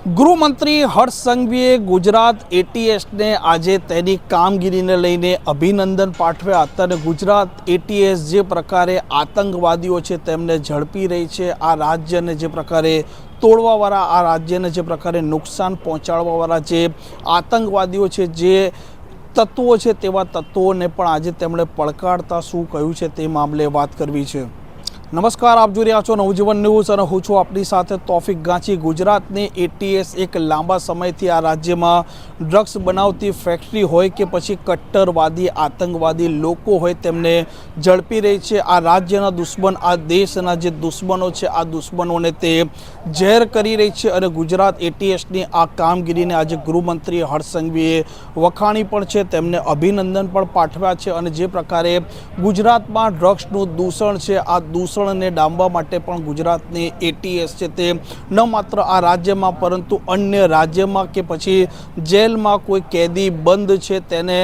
ગૃહમંત્રી હર્ષ સંઘવીએ ગુજરાત એટીએસને આજે તેની કામગીરીને લઈને અભિનંદન પાઠવ્યા હતા અને ગુજરાત એટીએસ જે પ્રકારે આતંકવાદીઓ છે તેમને ઝડપી રહી છે, આ રાજ્યને જે પ્રકારે તોડવાવાળા, આ રાજ્યને જે પ્રકારે નુકસાન પહોંચાડવાવાળા જે આતંકવાદીઓ છે, જે તત્વો છે, તેવા તત્વોને પણ આજે તેમણે પડકારતા શું કહ્યું છે તે મામલે વાત કરવી છે। નમસ્કાર, આપ જોઈ રહ્યા છો નવજીવન ન્યૂઝ અને હું છું આપની સાથે તોફિક ગાંચી। ગુજરાતની એટીએસ એક લાંબા સમયથી આ રાજ્યમાં ડ્રગ્સ બનાવતી ફેક્ટરી હોય કે પછી કટ્ટરવાદી આતંકવાદી લોકો હોય તેમને ઝડપી રહી છે। આ રાજ્યના દુશ્મન, આ દેશના જે દુશ્મનો છે, આ દુશ્મનોને તે ઝેર કરી રહી છે અને ગુજરાત એટીએસની આ કામગીરીને આજે ગૃહમંત્રી હર્ષ સંઘવીએ વખાણી પણ છે, તેમને અભિનંદન પણ પાઠવ્યા છે અને જે પ્રકારે ગુજરાતમાં ડ્રગ્સનું દૂષણ છે, આ દૂષણ ને ડામવા માટે પણ ગુજરાતની એટીએસ છે તે ન માત્ર આ રાજ્યમાં પરંતુ અન્ય રાજ્યમાં કે પછી જેલમાં કોઈ કેદી બંધ છે તેને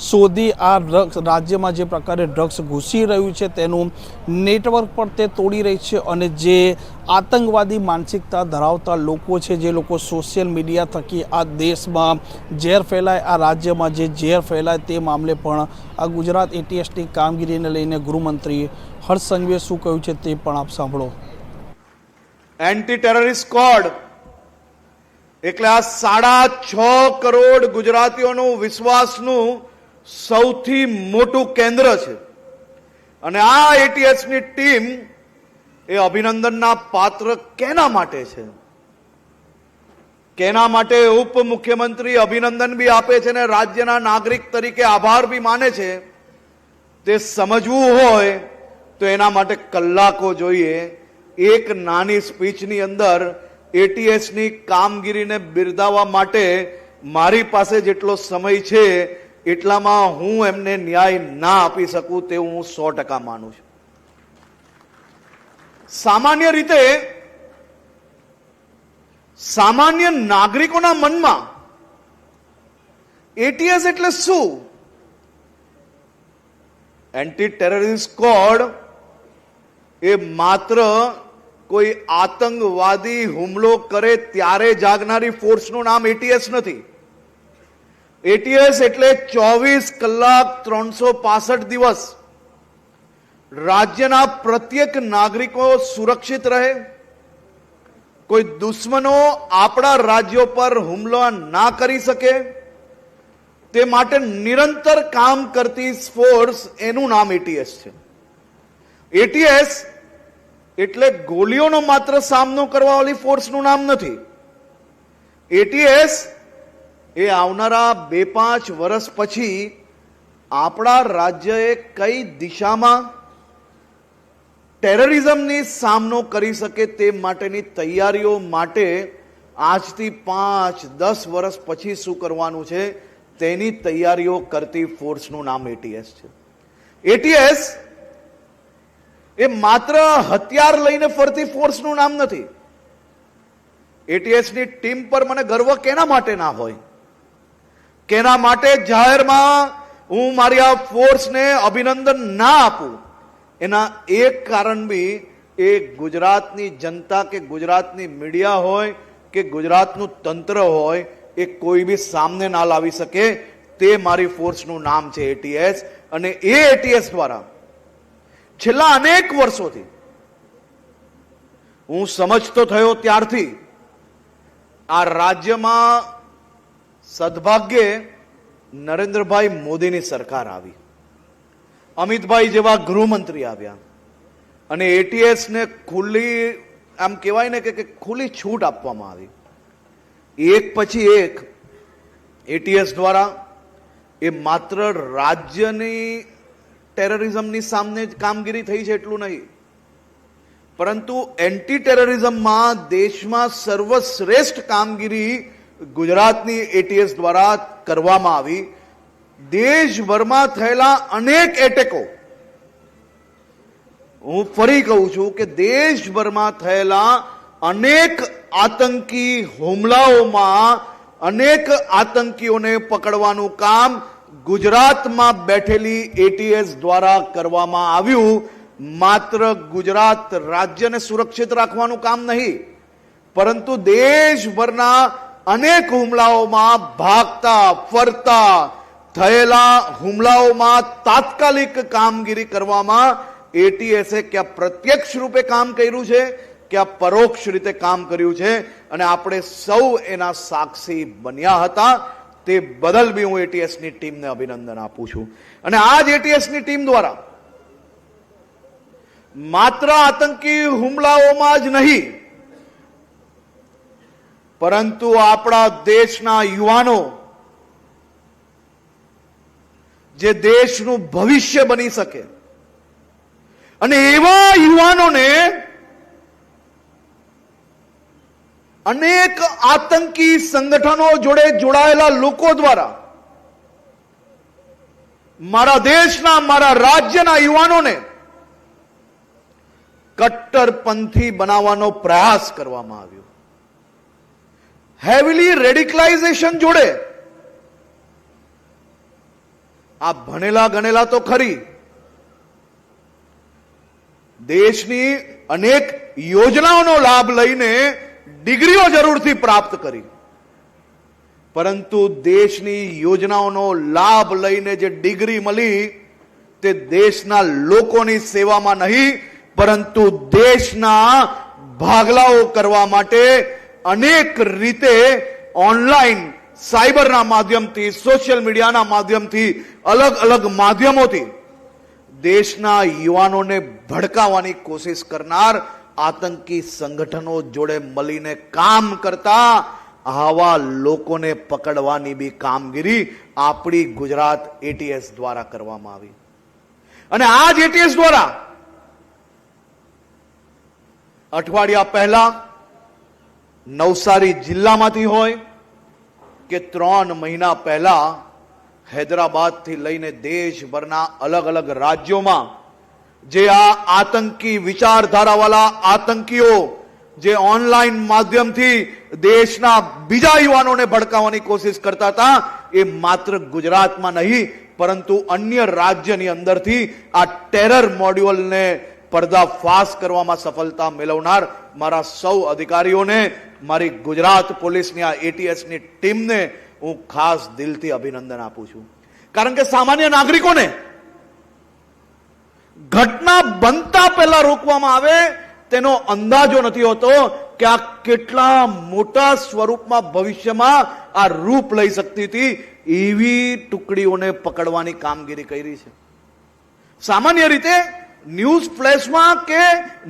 શોધી આ ડ્રગ્સ રાજ્યમાં જે પ્રકારે ડ્રગ્સ ઘૂસી રહ્યું છે તેનું નેટવર્ક પણ તે તોડી રહી છે અને જે આતંકવાદી માનસિકતા ધરાવતા લોકો છે, જે લોકો સોશિયલ મીડિયા થકી આ દેશમાં ઝેર ફેલાય, આ રાજ્યમાં જે ઝેર ફેલાય તે મામલે પણ આ ગુજરાત એટીએસની કામગીરીને લઈને ગૃહમંત્રી હર્ષ સંઘવીએ શું કહ્યું છે તે પણ આપ સાંભળો। એન્ટી ટેરરિસ્ટ સ્ક્વોડ એટલે આ 6.5 કરોડ ગુજરાતીઓનું વિશ્વાસનું સૌથી મોટું કેન્દ્ર છે અને આ એટીએસની ટીમ એ અભિનંદનના પાત્ર કેના માટે છે? કેના માટે ઉપમુખ્યમંત્રી અભિનંદન બી આપે છે અને રાજ્યના નાગરિક તરીકે આભાર બી માને છે, તે સમજવું હોય તો એના માટે કલાકો જોઈએ। એક નાની સ્પીચની અંદર એટીએસની કામગીરીને બિરદાવવા માટે મારી પાસે જેટલો સમય છે એટલામાં હું એમને ન્યાય ના આપી શકું તેવું હું 100% માનું છું। સામાન્ય રીતે સામાન્ય નાગરિકોના મનમાં એટીએસ એટલે શું? એન્ટી ટેરરિસ્ટ સ્ક્વોડ એ માત્ર કોઈ આતંકવાદી હુમલો કરે ત્યારે જાગનારી ફોર્સનું નામ એટીએસ નથી। એટીએસ એટલે 24 કલાક 365 દિવસ રાજ્યના પ્રત્યેક નાગરિકો સુરક્ષિત રહે, કોઈ દુશ્મનો આપણા રાજ્યો પર હુમલો ના કરી શકે તે માટે નિરંતર કામ કરતી ફોર્સ, એનું નામ એટીએસ છે। એટીએસ એટલે ગોળીઓનો માત્ર સામનો કરવા વાળી ફોર્સનું નામ નથી। એટીએસ એ આવનારા 2-5 વર્ષ પછી આપણા રાજ્યએ કઈ દિશામાં ટેરરિઝમની સામનો કરી શકે તે માટેની તૈયારીઓ માટે આજથી 5-10 વર્ષ પછી શું કરવાનું છે તેની તૈયારીઓ કરતી ફોર્સનું નામ એટીએસ છે। એટીએસ એ માત્ર હથિયાર લઈને ફરતી ફોર્સનું નામ નથી। એટીએસની ટીમ પર મને ગર્વ કેના માટે ના હોય? કેના માટે જાહેરમાં હું મારી આ ફોર્સને અભિનંદન ના આપું? એના એક કારણ બી એ ગુજરાતની જનતા કે ગુજરાતની મીડિયા હોય કે ગુજરાતનું તંત્ર હોય એ કોઈ બી સામને ના લાવી શકે, તે મારી ફોર્સનું નામ છે એટીએસ। અને એ એટીએસ દ્વારા છેલ્લા અનેક વર્ષોથી હું સમજતો થયો ત્યારથી આ રાજ્યમાં સદભાગ્યે નરેન્દ્રભાઈ મોદીની સરકાર આવી, અમિતભાઈ જેવા ગૃહમંત્રી આવ્યા અને એટીએસને ખુલ્લી, આમ કહેવાય ને કે ખુલ્લી છૂટ આપવામાં આવી। એક પછી એક એટીએસ દ્વારા એ માત્ર રાજ્યની ટેરરિઝમની સામે જ કામગીરી થઈ છે એટલું નહીં, પરંતુ એન્ટી ટેરરિઝમમાં દેશમાં સર્વશ્રેષ્ઠ કામગીરી ગુજરાતની એટીએસ દ્વારા કરવામાં આવી। દેશભરમાં થયેલા અનેક એટેકો, હું ફરી કહું છું કે દેશભરમાં થયેલા અનેક આતંકી હુમલાઓમાં અનેક આતંકીઓને પકડવાનું કામ ગુજરાતમાં બેઠેલી એટીએસ દ્વારા કરવામાં આવ્યું। માત્ર ગુજરાત રાજ્યને સુરક્ષિત રાખવાનું કામ નહીં, પરંતુ દેશભરના અનેક હુમલાઓમાં ભાગતા ફરતા થયેલા હુમલાઓમાં તાત્કાલિક કામગીરી કરવામાં એટીએસે ક્યાં પ્રત્યક્ષ રૂપે કામ કર્યું છે, ક્યાં પરોક્ષ રીતે કામ કર્યું છે, અને આપણે સૌ એના સાક્ષી બન્યા હતા. તે બદલ બી હું એટીએસની ટીમને અભિનંદન આપું છું. અને આ જ એટીએસની ટીમ દ્વારા માત્ર આતંકી હુમલાઓમાં જ નહીં, પરંતુ આપણા દેશના યુવાનો જે દેશનું ભવિષ્ય બની શકે અને એવા યુવાનોને અનેક આતંકી સંગઠનો જોડે જોડાયેલા લોકો દ્વારા મારા દેશના, મારા રાજ્યના યુવાનોને કટ્ટરપંથી બનાવવાનો પ્રયાસ કરવામાં આવ્યો. હેવીલી રેડિકલાઇઝેશન જોડે આ ભણેલા ગણેલા તો ખરી, દેશની અનેક યોજનાઓનો લાભ લઈને ડિગ્રીઓ જરૂરથી પ્રાપ્ત કરી, પરંતુ દેશની યોજનાઓનો લાભ લઈને જે ડિગ્રી મળી તે દેશના લોકોની સેવામાં નહીં, પરંતુ દેશના ભાગલાઓ કરવા માટે અનેક રીતે ઓનલાઈન, સાયબરના માધ્યમથી, સોશિયલ મીડિયાના માધ્યમથી, અલગ અલગ માધ્યમોથી દેશના યુવાનોને ભડકાવવાની કોશિશ કરનાર આતંકી સંગઠનો જોડે મળીને કામ કરતા આવા લોકોને પકડવાની બી કામગીરી આપણી ગુજરાત એટીએસ દ્વારા કરવામાં આવી. અને આ જ એટીએસ દ્વારા અઠવાડિયા પહેલા નવસારી જિલ્લામાંથી હોય કે 3 મહિના પહેલા હૈદરાબાદથી લઈને દેશભરના અલગ અલગ રાજ્યોમાં જે આ આતંકી વિચારધારાવાળા આતંકીઓ જે ઓનલાઈન માધ્યમથી દેશના બીજા યુવાનોને ભડકાવવાની કોશિશ કરતા હતા, એ માત્ર ગુજરાતમાં નહીં પરંતુ અન્ય રાજ્યની અંદરથી આ ટેરર મોડ્યુલને પર્દાફાશ કરવામાં સફળતા મેળવનાર મારા સૌ અધિકારીઓને, મારી ગુજરાત પોલીસની આ એટીએસની ટીમને હું ખાસ દિલથી અભિનંદન આપું છું. કારણ કે સામાન્ય નાગરિકોને ઘટના બનતા પહેલા રોકવામાં આવે તેનો અંદાજો નથી હોતો કે આ કેટલા મોટા સ્વરૂપમાં ભવિષ્યમાં આ રૂપ લઈ શકતી હતી. એવી ટુકડીઓને પકડવાની કામગીરી કરી છે. સામાન્ય રીતે ન્યૂઝ ફ્લેશમાં કે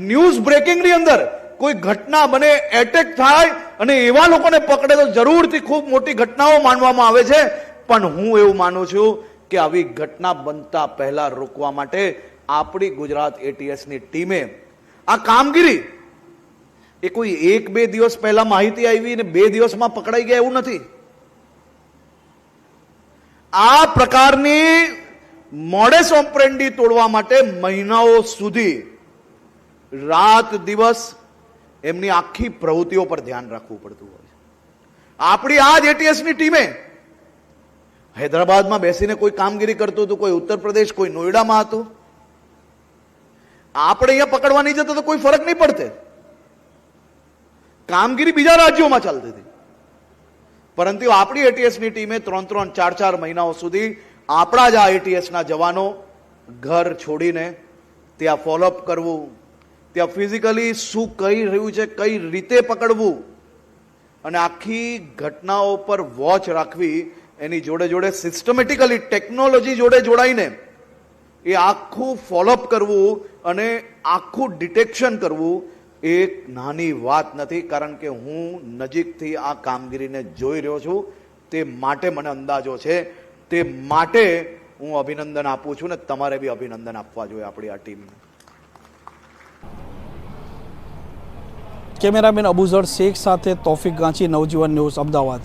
ન્યૂઝ બ્રેકિંગની અંદર કોઈ ઘટના બને, એટેક થાય અને એવા લોકોને પકડે તો જરૂરથી ખૂબ મોટી ઘટનાઓ માનવામાં આવે છે, પણ હું એવું માનું છું કે આવી ઘટના બનતા પહેલા રોકવા માટે આપણી ગુજરાત એટીએસની ટીમે આ કામગીરી, એ કોઈ 1-2 દિવસ પહેલા માહિતી આવી ને 2 દિવસમાં પકડાઈ ગયા એવું નથી. આ પ્રકારની મોડેસ ઓપરેન્ડી તોડવા માટે મહિનાઓ સુધી રાત દિવસ એમની આખી પ્રવૃત્તિઓ પર ધ્યાન રાખવું પડતું હોય છે. આપણી આ જ એટીએસની ટીમે હૈદરાબાદમાં બેસીને કોઈ કામગીરી કરતું હતું, કોઈ ઉત્તર પ્રદેશ, કોઈ નોઈડામાં હતું. આપણે અહીંયા પકડવા નહીં જતા તો કોઈ ફરક નહીં પડતે. કામગીરી બીજા રાજ્યોમાં ચાલતી હતી, પરંતુ આપણી એટીએસની ટીમે 3-3, 4-4 મહિનાઓ સુધી આપણા જ આ એટીએસના જવાનો ઘર છોડીને ત્યાં ફોલોઅપ કરવું, ત્યાં ફિઝિકલી શું કહી રહ્યું છે, કઈ રીતે પકડવું અને આખી ઘટનાઓ પર વોચ રાખવી, એની જોડે જોડે સિસ્ટમેટિકલી ટેકનોલોજી જોડે જોડાઈને એ આખું ફોલોઅપ કરવું અને આખું ડિટેક્શન કરવું એક નાની વાત નથી. કારણ કે હું નજીકથી આ કામગીરીને જોઈ રહ્યો છું, તે માટે મને અંદાજો છે, તે માટે હું અભિનંદન આપું છું ને તમારે બી અભિનંદન આપવા જોઈએ આપણી આ ટીમને. કેમેરામેન અબુઝર શેખ સાથે તોફિક ગાંચી, નવજીવન ન્યૂઝ, અમદાવાદ.